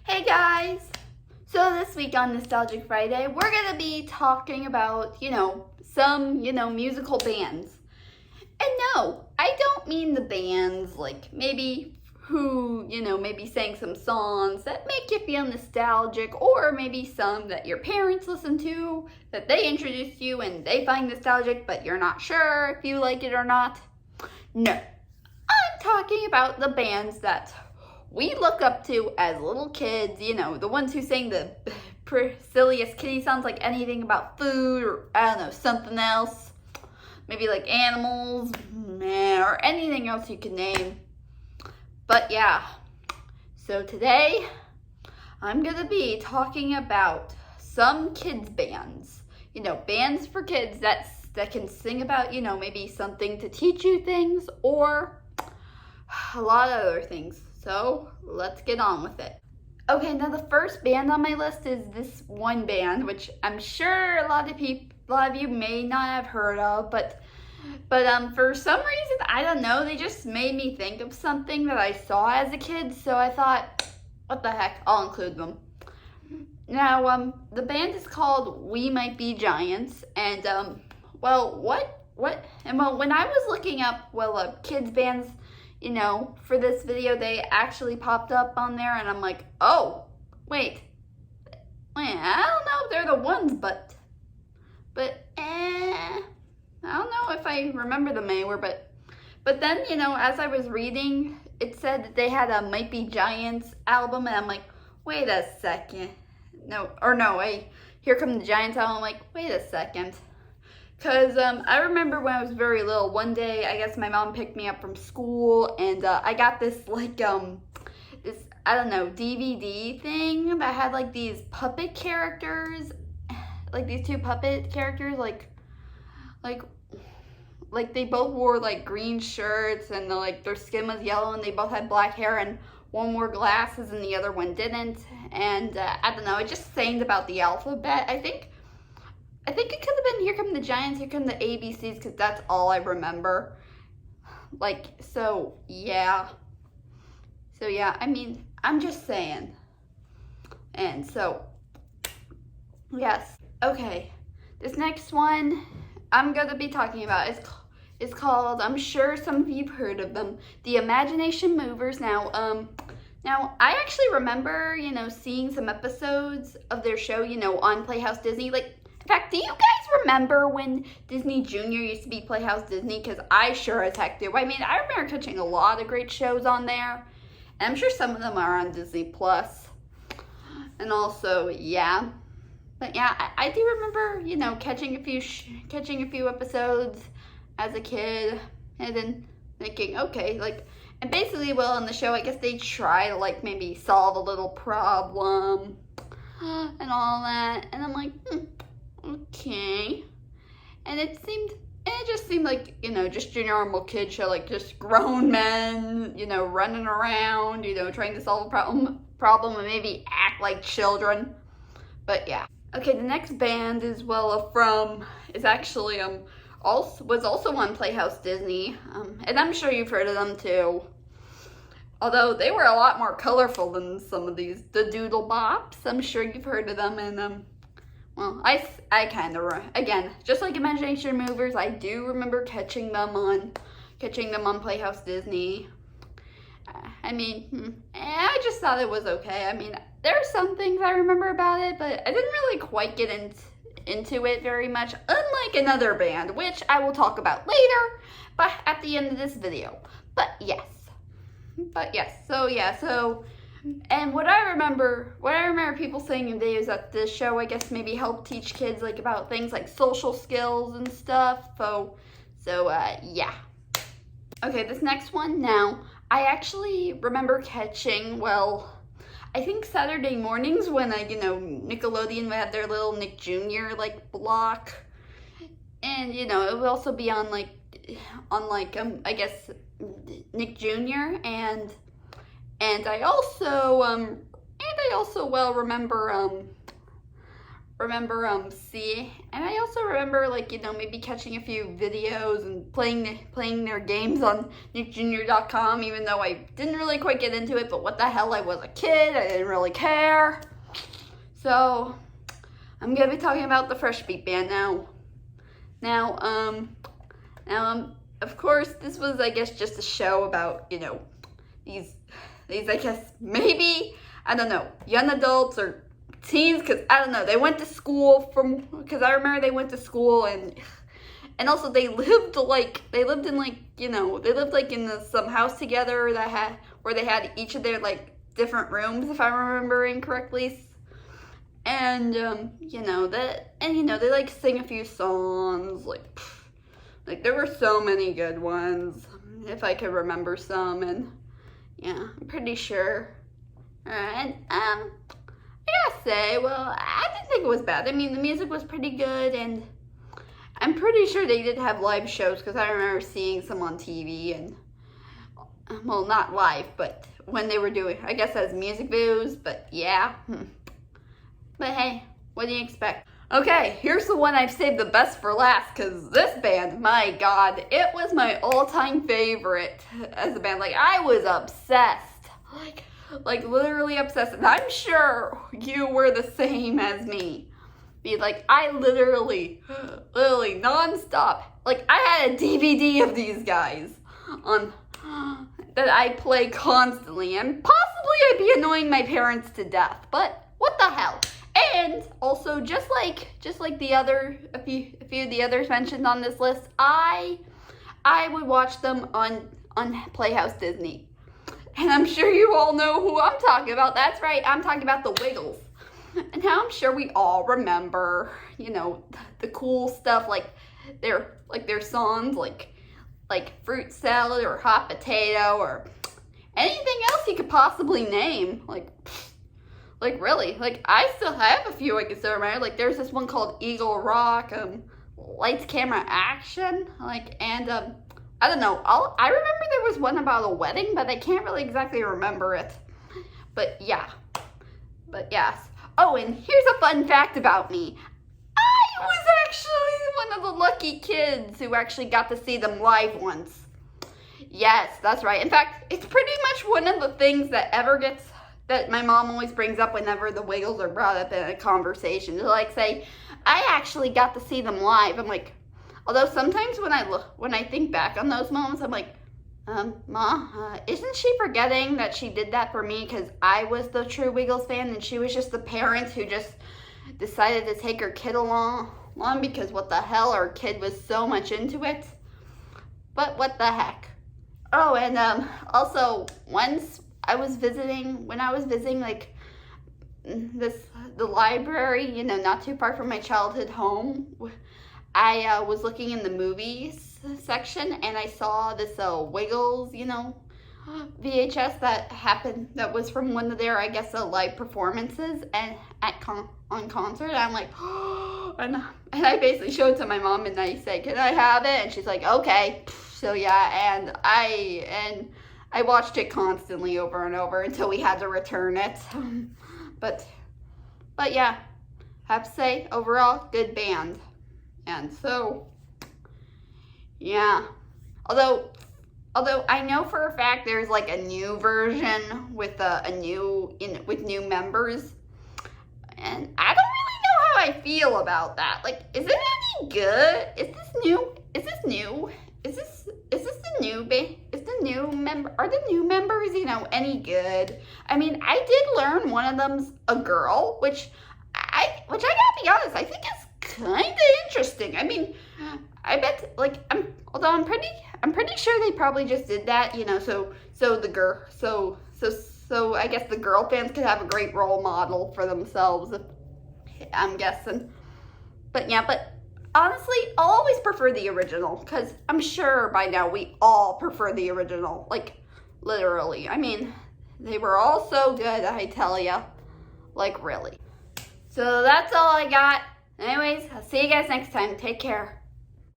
Hey guys! So this week on Nostalgic Friday, we're going to be talking about, some, musical bands. And no, I don't mean the bands like maybe who, maybe sang some songs that make you feel nostalgic, or maybe some that your parents listen to, that they introduced you and they find nostalgic, but you're not sure if you like it or not. No, I'm talking about the bands that we look up to as little kids, the ones who sang the silliest kitty songs, like anything about food or, I don't know, something else. Maybe like animals, or anything else you can name. But yeah, so today I'm going to be talking about some kids bands. Bands for kids that can sing about, maybe something to teach you things or a lot of other things. So let's get on with it. Okay, now the first band on my list is this one band, which I'm sure a lot of you may not have heard of, but for some reason, I don't know, they just made me think of something that I saw as a kid, so I thought, what the heck, I'll include them. Now, the band is called We Might Be Giants, and, when I was looking up, kids bands, for this video, they actually popped up on there, and I'm like, oh, wait, I don't know if they're the ones, but I don't know if I remember them anywhere, but then, as I was reading, it said that they had a Might Be Giants album, and I'm like, wait a second, Here Come the Giants album, I'm like, wait a second. Because I remember when I was very little, one day, I guess my mom picked me up from school, and I got this, this, I don't know, DVD thing that had, these puppet characters, these two puppet characters, they both wore, green shirts, and, their skin was yellow, and they both had black hair, and one wore glasses, and the other one didn't, and, I don't know, it just sang about the alphabet, I think it could have been Here Come the Giants, Here Come the ABCs, because that's all I remember. So yeah, I mean, I'm just saying. And so, yes. Okay, this next one I'm going to be talking about is called, I'm sure some of you've heard of them, the Imagination Movers. Now, I actually remember, seeing some episodes of their show, on Playhouse Disney, in fact, do you guys remember when Disney Junior used to be Playhouse Disney? Because I sure as heck do. I mean, I remember catching a lot of great shows on there. And I'm sure some of them are on Disney Plus. And also, yeah. But yeah, I do remember, catching a few episodes as a kid. And then thinking, okay, and basically, in the show, I guess they try to, maybe solve a little problem. And all that. And I'm like, okay. And it just seemed like, just your normal kid show, just grown men, running around, trying to solve a problem and maybe act like children. But yeah. Okay, the next band is, actually, was also on Playhouse Disney. And I'm sure you've heard of them too. Although they were a lot more colorful than some of these, the Doodlebops. I'm sure you've heard of them, and I kind of, again, just like Imagination Movers, I do remember catching them on Playhouse Disney. I mean, I just thought it was okay. I mean, there are some things I remember about it, but I didn't really quite get into it very much, unlike another band, which I will talk about later, but at the end of this video. But yes, so, and what I remember people saying in videos that this show, I guess, maybe helped teach kids, about things like social skills and stuff, so, yeah. Okay, this next one, now, I actually remember catching, I think Saturday mornings when, Nickelodeon would have their little Nick Jr., block, and, it would also be on, I guess, Nick Jr., and I also remember seeing, and I also remember, like, you know, maybe catching a few videos and playing their games on NickJr.com, even though I didn't really quite get into it. But what the hell, I was a kid, I didn't really care. So I'm gonna be talking about the Fresh Beat Band now. Of course, this was, I guess, just a show about, you know, these I guess, maybe, I don't know, young adults or teens, because I don't know, they went to school because I remember they went to school, and also they lived in, like, you know, they lived like in some house together where they had each of their, like, different rooms, if I'm remembering correctly. And you know, they like sing a few songs, like there were so many good ones, if I could remember some. And yeah, I'm pretty sure. And I gotta say, well, I didn't think it was bad. I mean, the music was pretty good, and I'm pretty sure they did have live shows, because I remember seeing some on TV, and, well, not live, but when they were doing, I guess, as music videos. But yeah. But hey, what do you expect? Okay, here's the one I've saved the best for last, because this band, my God, it was my all-time favorite as a band. Like, I was obsessed. Like literally obsessed. And I'm sure you were the same as me. Like, I literally nonstop. Like, I had a DVD of these guys that I play constantly. And possibly I'd be annoying my parents to death. But what the hell? And also, just like a few of the others mentioned on this list, I would watch them on Playhouse Disney. And I'm sure you all know who I'm talking about. That's right, I'm talking about the Wiggles. And now I'm sure we all remember, you know, the cool stuff, like their songs, like Fruit Salad or Hot Potato or anything else you could possibly name. Like really, like I still have a few I can still remember. Like there's this one called Eagle Rock, Lights, Camera, Action, and I don't know. I remember there was one about a wedding, but I can't really exactly remember it. But yes. Oh, and here's a fun fact about me. I was actually one of the lucky kids who actually got to see them live once. Yes, that's right. In fact, it's pretty much one of the things that my mom always brings up whenever the Wiggles are brought up in a conversation. To like say, I actually got to see them live. I'm like, although sometimes when I think back on those moments, I'm like, Ma, isn't she forgetting that she did that for me because I was the true Wiggles fan and she was just the parent who just decided to take her kid along because what the hell, our kid was so much into it. But what the heck. Oh, and also once when I was visiting like the library, you know, not too far from my childhood home, I was looking in the movies section and I saw this Wiggles, you know, VHS that was from one of their, I guess, live performances and on concert. And I'm like, oh, and I basically showed it to my mom and I said, can I have it? And she's like, okay. So yeah, and I watched it constantly over and over until we had to return it. But yeah, have to say, overall, good band. And so, yeah. Although I know for a fact there's like a new version with with new members. And I don't really know how I feel about that. Like, is it any good? Is this new? Is the new member? Are the new members, you know, any good? I mean, I did learn one of them's a girl, which I gotta be honest, I think it's kind of interesting. I mean, I bet, like, I'm pretty sure they probably just did that, you know, so I guess the girl fans could have a great role model for themselves, I'm guessing. But yeah, but honestly, I'll always prefer the original, because I'm sure by now we all prefer the original, like, literally. I mean, they were all so good, I tell ya, like, really. So that's all I got. Anyways, I'll see you guys next time. Take care.